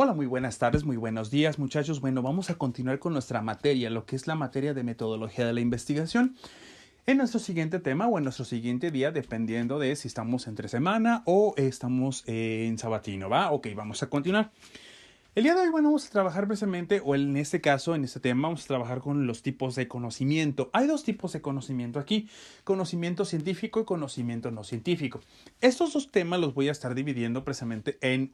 Hola, muy buenas tardes, muy buenos días, muchachos. Bueno, vamos a continuar con nuestra materia, lo que es la materia de metodología de la investigación. En nuestro siguiente tema o en nuestro siguiente día, dependiendo de si estamos entre semana o estamos en sabatino, ¿va? Ok, vamos a continuar. El día de hoy, bueno, vamos a trabajar precisamente, o en este caso, en este tema, vamos a trabajar con los tipos de conocimiento. Hay dos tipos de conocimiento aquí, conocimiento científico y conocimiento no científico. Estos dos temas los voy a estar dividiendo precisamente en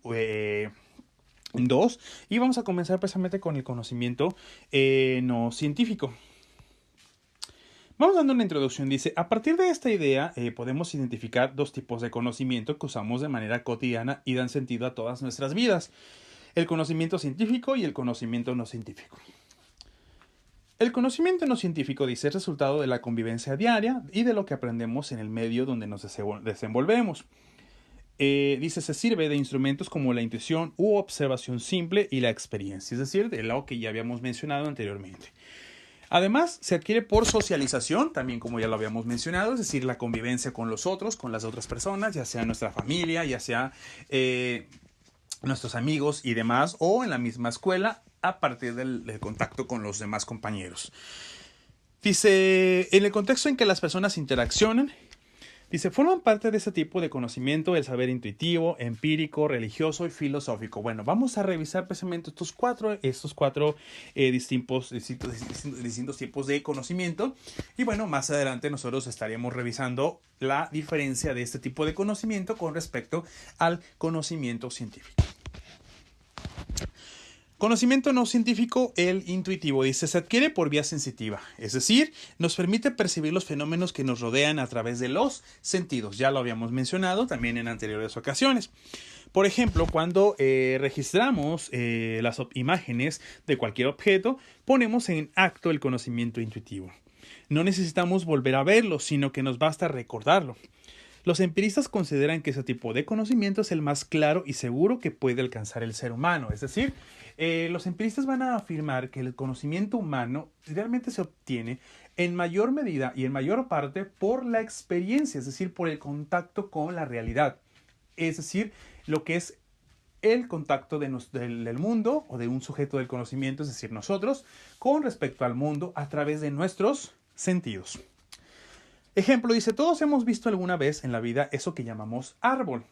dos, y vamos a comenzar precisamente con el conocimiento no científico. Vamos dando una introducción. Dice, a partir de esta idea podemos identificar dos tipos de conocimiento que usamos de manera cotidiana y dan sentido a todas nuestras vidas. El conocimiento científico y el conocimiento no científico. El conocimiento no científico, dice, es resultado de la convivencia diaria y de lo que aprendemos en el medio donde nos desenvolvemos. Dice, se sirve de instrumentos como la intuición u observación simple y la experiencia, es decir, de lo que ya habíamos mencionado anteriormente. Además, se adquiere por socialización, también como ya lo habíamos mencionado, es decir, la convivencia con los otros, con las otras personas, ya sea nuestra familia, ya sea nuestros amigos y demás, o en la misma escuela, a partir del contacto con los demás compañeros. Dice, en el contexto en que las personas interaccionan, dice, forman parte de ese tipo de conocimiento el saber intuitivo, empírico, religioso y filosófico. Bueno, vamos a revisar precisamente estos cuatro distintos tipos de conocimiento. Y bueno, más adelante nosotros estaremos revisando la diferencia de este tipo de conocimiento con respecto al conocimiento científico. Conocimiento no científico, el intuitivo, dice, se adquiere por vía sensitiva, es decir, nos permite percibir los fenómenos que nos rodean a través de los sentidos. Ya lo habíamos mencionado también en anteriores ocasiones. Por ejemplo, cuando registramos las imágenes de cualquier objeto, ponemos en acto el conocimiento intuitivo. No necesitamos volver a verlo, sino que nos basta recordarlo. Los empiristas consideran que ese tipo de conocimiento es el más claro y seguro que puede alcanzar el ser humano. Es decir, los empiristas van a afirmar que el conocimiento humano realmente se obtiene en mayor medida y en mayor parte por la experiencia, es decir, por el contacto con la realidad. Es decir, lo que es el contacto del mundo o de un sujeto del conocimiento, es decir, nosotros, con respecto al mundo a través de nuestros sentidos. Ejemplo, dice, todos hemos visto alguna vez en la vida eso que llamamos árbol.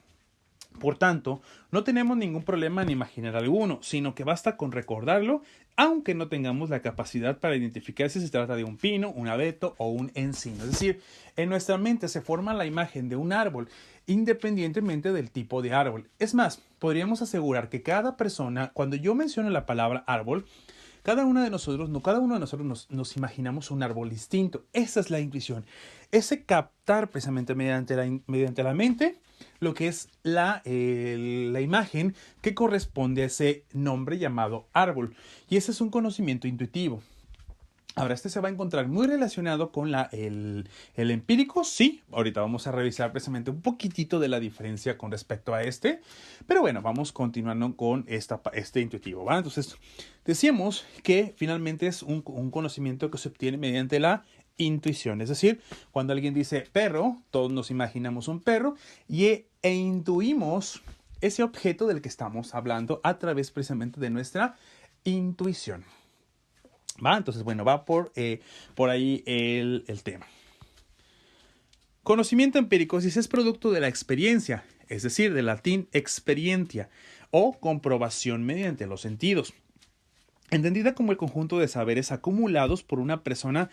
Por tanto, no tenemos ningún problema en imaginar alguno, sino que basta con recordarlo, aunque no tengamos la capacidad para identificar si se trata de un pino, un abeto o un encino. Es decir, en nuestra mente se forma la imagen de un árbol, independientemente del tipo de árbol. Es más, podríamos asegurar que cada persona, cuando yo menciono la palabra árbol, cada uno de nosotros nos imaginamos un árbol distinto. Esa es la intuición. Ese captar precisamente mediante la mente lo que es la imagen que corresponde a ese nombre llamado árbol. Y ese es un conocimiento intuitivo. Ahora, este se va a encontrar muy relacionado con el empírico, sí. Ahorita vamos a revisar precisamente un poquitito de la diferencia con respecto a este. Pero bueno, vamos continuando con este intuitivo, ¿va? Entonces, decíamos que finalmente es un conocimiento que se obtiene mediante la intuición. Es decir, cuando alguien dice perro, todos nos imaginamos un perro e intuimos ese objeto del que estamos hablando a través precisamente de nuestra intuición. ¿Va? Entonces, bueno, va por ahí el tema. Conocimiento empírico es producto de la experiencia, es decir, del latín experientia, o comprobación mediante los sentidos, entendida como el conjunto de saberes acumulados por una persona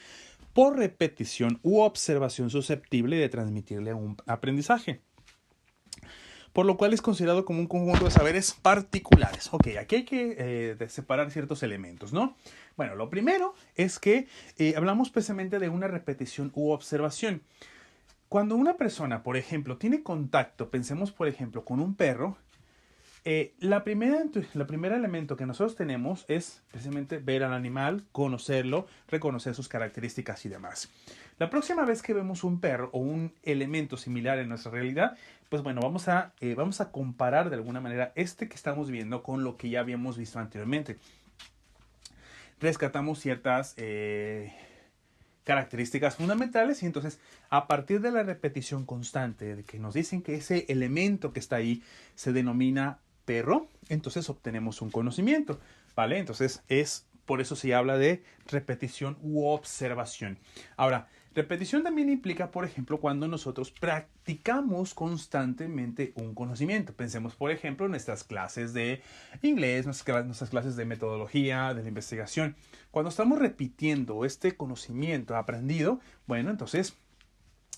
por repetición u observación susceptible de transmitirle un aprendizaje, por lo cual es considerado como un conjunto de saberes particulares. Ok, aquí hay que separar ciertos elementos, ¿no? Bueno, lo primero es que hablamos precisamente de una repetición u observación. Cuando una persona, por ejemplo, tiene contacto, pensemos por ejemplo con un perro, la primera elemento que nosotros tenemos es precisamente ver al animal, conocerlo, reconocer sus características y demás. La próxima vez que vemos un perro o un elemento similar en nuestra realidad, pues bueno, vamos a comparar de alguna manera este que estamos viendo con lo que ya habíamos visto anteriormente. Rescatamos ciertas características fundamentales y entonces a partir de la repetición constante de que nos dicen que ese elemento que está ahí se denomina perro, entonces obtenemos un conocimiento, ¿vale? Entonces por eso se habla de repetición u observación. Ahora, repetición también implica, por ejemplo, cuando nosotros practicamos constantemente un conocimiento. Pensemos, por ejemplo, en nuestras clases de inglés, nuestras clases de metodología, de la investigación. Cuando estamos repitiendo este conocimiento aprendido, bueno, entonces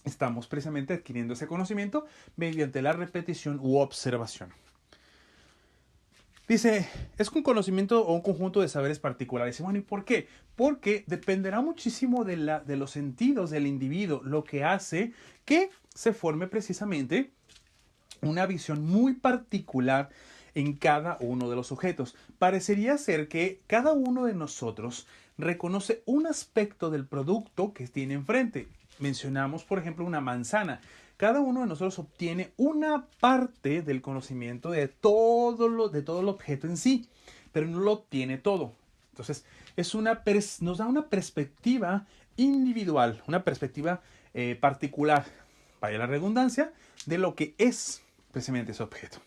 estamos precisamente adquiriendo ese conocimiento mediante la repetición u observación. Dice, es un conocimiento o un conjunto de saberes particulares. Bueno, ¿y por qué? Porque dependerá muchísimo de los sentidos del individuo, lo que hace que se forme precisamente una visión muy particular en cada uno de los sujetos. Parecería ser que cada uno de nosotros reconoce un aspecto del producto que tiene enfrente. Mencionamos, por ejemplo, una manzana. Cada uno de nosotros obtiene una parte del conocimiento de todo el objeto en sí, pero no lo obtiene todo. Entonces, nos da una perspectiva individual, una perspectiva particular, vaya la redundancia, de lo que es precisamente ese objeto.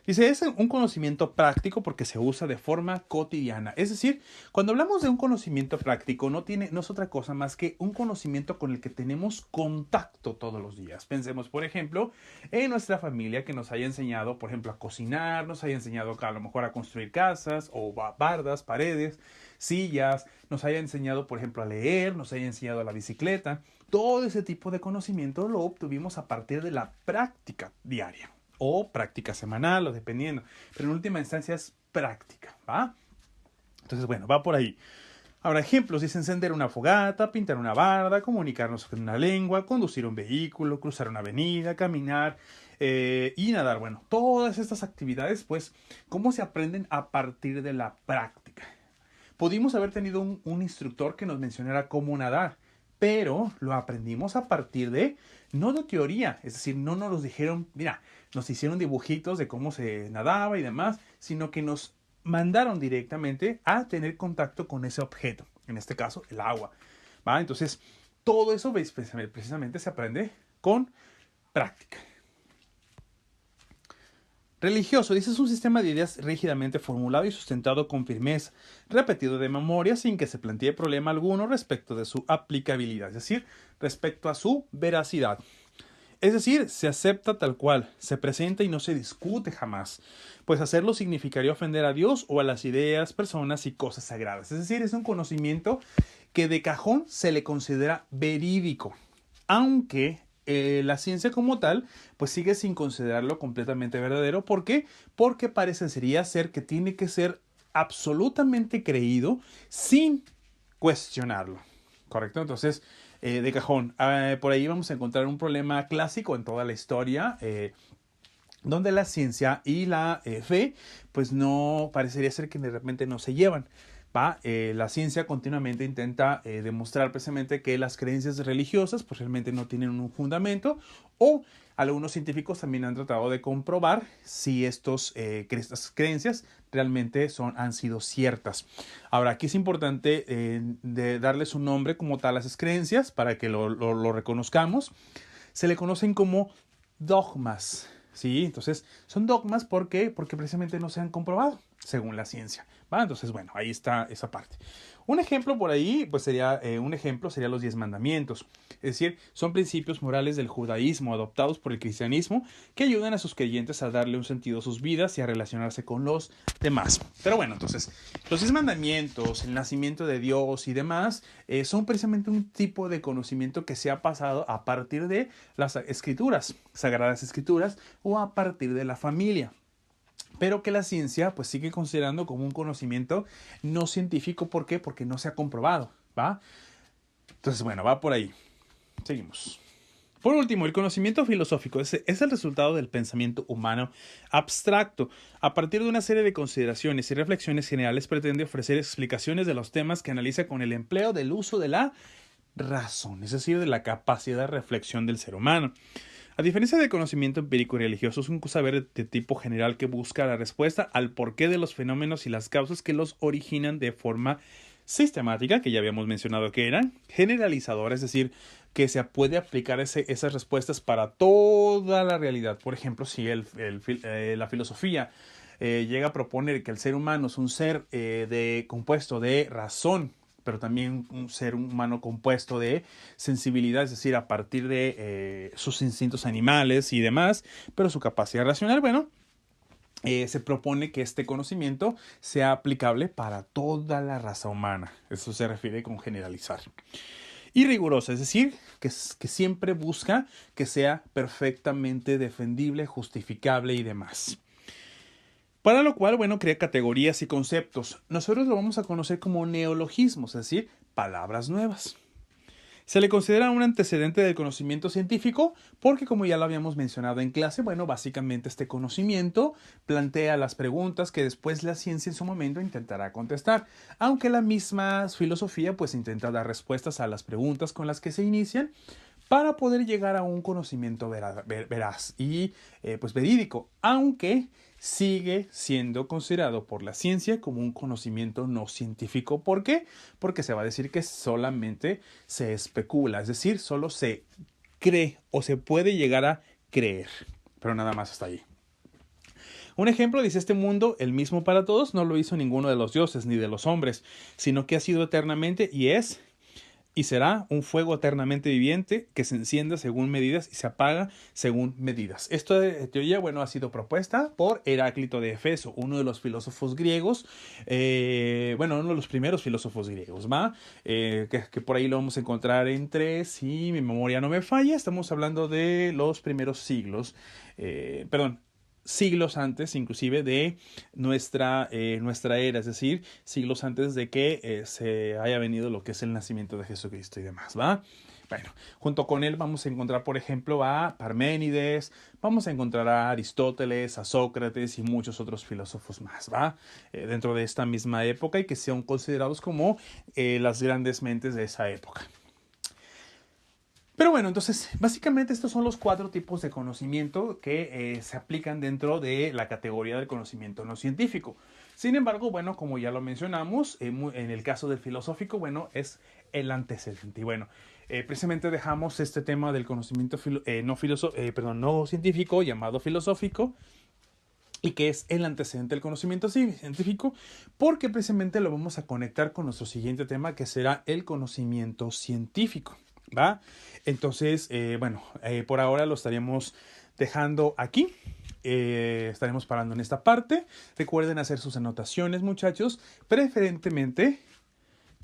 Dice, es un conocimiento práctico porque se usa de forma cotidiana. Es decir, cuando hablamos de un conocimiento práctico, no es otra cosa más que un conocimiento con el que tenemos contacto todos los días. Pensemos, por ejemplo, en nuestra familia que nos haya enseñado, por ejemplo, a cocinar, nos haya enseñado a lo mejor a construir casas o bardas, paredes, sillas, nos haya enseñado, por ejemplo, a leer, nos haya enseñado a la bicicleta. Todo ese tipo de conocimiento lo obtuvimos a partir de la práctica diaria. O práctica semanal, o dependiendo. Pero en última instancia es práctica, ¿va? Entonces, bueno, va por ahí. Ahora, ejemplos. Dice encender una fogata, pintar una barda, comunicarnos con una lengua, conducir un vehículo, cruzar una avenida, caminar y nadar. Bueno, todas estas actividades, pues, ¿cómo se aprenden a partir de la práctica? Pudimos haber tenido un instructor que nos mencionara cómo nadar, pero lo aprendimos a partir de, no de teoría, es decir, no nos los dijeron, mira, nos hicieron dibujitos de cómo se nadaba y demás, sino que nos mandaron directamente a tener contacto con ese objeto, en este caso el agua, ¿va? Entonces, todo eso precisamente se aprende con práctica. Religioso, dice, es un sistema de ideas rígidamente formulado y sustentado con firmeza, repetido de memoria sin que se plantee problema alguno respecto de su aplicabilidad, es decir, respecto a su veracidad. Es decir, se acepta tal cual, se presenta y no se discute jamás, pues hacerlo significaría ofender a Dios o a las ideas, personas y cosas sagradas. Es decir, es un conocimiento que de cajón se le considera verídico, aunque la ciencia como tal, pues sigue sin considerarlo completamente verdadero. ¿Por qué? Porque parecería ser que tiene que ser absolutamente creído sin cuestionarlo. ¿Correcto? Entonces, de cajón. Por ahí vamos a encontrar un problema clásico en toda la historia, donde la ciencia y la fe, pues no parecería ser que de repente no se llevan. La ciencia continuamente intenta demostrar precisamente que las creencias religiosas pues realmente no tienen un fundamento, o algunos científicos también han tratado de comprobar si estas creencias realmente han sido ciertas. Ahora, aquí es importante de darles un nombre como tal a esas creencias para que lo reconozcamos. Se le conocen como dogmas, ¿sí? Entonces, son dogmas porque precisamente no se han comprobado según la ciencia, ¿va? Entonces, bueno, ahí está esa parte. Un ejemplo por ahí, pues sería los 10 mandamientos. Es decir, son principios morales del judaísmo adoptados por el cristianismo que ayudan a sus creyentes a darle un sentido a sus vidas y a relacionarse con los demás. Pero bueno, entonces, los 10 mandamientos, el nacimiento de Dios y demás, son precisamente un tipo de conocimiento que se ha pasado a partir de las escrituras, sagradas escrituras, o a partir de la familia, pero que la ciencia pues sigue considerando como un conocimiento no científico. ¿Por qué? Porque no se ha comprobado, ¿va? Entonces, bueno, va por ahí. Seguimos. Por último, el conocimiento filosófico es el resultado del pensamiento humano abstracto. A partir de una serie de consideraciones y reflexiones generales, pretende ofrecer explicaciones de los temas que analiza con el empleo del uso de la razón, es decir, de la capacidad de reflexión del ser humano. A diferencia del conocimiento empírico y religioso, es un saber de tipo general que busca la respuesta al porqué de los fenómenos y las causas que los originan de forma sistemática, que ya habíamos mencionado que era, generalizadora, es decir, que se puede aplicar esas respuestas para toda la realidad. Por ejemplo, si la filosofía llega a proponer que el ser humano es un ser compuesto de razón, pero también un ser humano compuesto de sensibilidad, es decir, a partir de sus instintos animales y demás, pero su capacidad racional, bueno, se propone que este conocimiento sea aplicable para toda la raza humana. Eso se refiere con generalizar. Y rigurosa, es decir, que siempre busca que sea perfectamente defendible, justificable y demás. Para lo cual, bueno, crea categorías y conceptos. Nosotros lo vamos a conocer como neologismos, es decir, palabras nuevas. Se le considera un antecedente del conocimiento científico porque, como ya lo habíamos mencionado en clase, bueno, básicamente este conocimiento plantea las preguntas que después la ciencia en su momento intentará contestar, aunque la misma filosofía pues intenta dar respuestas a las preguntas con las que se inician para poder llegar a un conocimiento veraz y pues verídico, aunque sigue siendo considerado por la ciencia como un conocimiento no científico. ¿Por qué? Porque se va a decir que solamente se especula, es decir, solo se cree o se puede llegar a creer, pero nada más hasta ahí. Un ejemplo dice: este mundo, el mismo para todos, no lo hizo ninguno de los dioses ni de los hombres, sino que ha sido eternamente y es y será un fuego eternamente viviente que se enciende según medidas y se apaga según medidas. Esta teoría, bueno, ha sido propuesta por Heráclito de Éfeso, uno de los filósofos griegos, uno de los primeros filósofos griegos, ¿va? Que por ahí lo vamos a encontrar si mi memoria no me falla, estamos hablando de los primeros siglos, siglos antes inclusive de nuestra era, es decir, siglos antes de que se haya venido lo que es el nacimiento de Jesucristo y demás, ¿va? Bueno, junto con él vamos a encontrar, por ejemplo, a Parménides, vamos a encontrar a Aristóteles, a Sócrates y muchos otros filósofos más, ¿va? Dentro de esta misma época y que son considerados como las grandes mentes de esa época. Pero bueno, entonces, básicamente estos son los 4 tipos de conocimiento que se aplican dentro de la categoría del conocimiento no científico. Sin embargo, bueno, como ya lo mencionamos, en el caso del filosófico, bueno, es el antecedente. Y bueno, precisamente dejamos este tema del conocimiento no científico, llamado filosófico, y que es el antecedente del conocimiento científico, porque precisamente lo vamos a conectar con nuestro siguiente tema, que será el conocimiento científico, ¿va? Entonces, por ahora lo estaríamos dejando aquí. Estaremos parando en esta parte. Recuerden hacer sus anotaciones, muchachos, preferentemente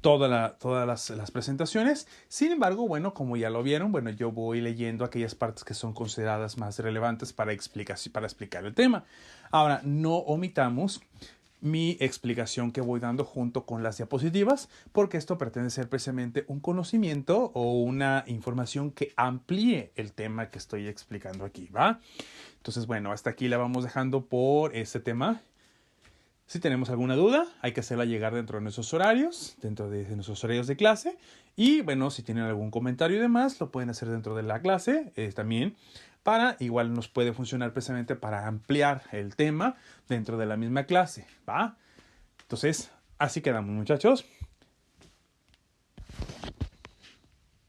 todas las presentaciones. Sin embargo, bueno, como ya lo vieron, bueno, yo voy leyendo aquellas partes que son consideradas más relevantes para explicar el tema. Ahora, no omitamos mi explicación que voy dando junto con las diapositivas, porque esto pretende ser precisamente un conocimiento o una información que amplíe el tema que estoy explicando aquí, ¿va? Entonces, bueno, hasta aquí la vamos dejando por este tema. Si tenemos alguna duda, hay que hacerla llegar dentro de nuestros horarios, dentro de nuestros horarios de clase. Y bueno, si tienen algún comentario y demás, lo pueden hacer dentro de la clase también. Igual nos puede funcionar precisamente para ampliar el tema dentro de la misma clase, ¿va? Entonces, así quedamos, muchachos.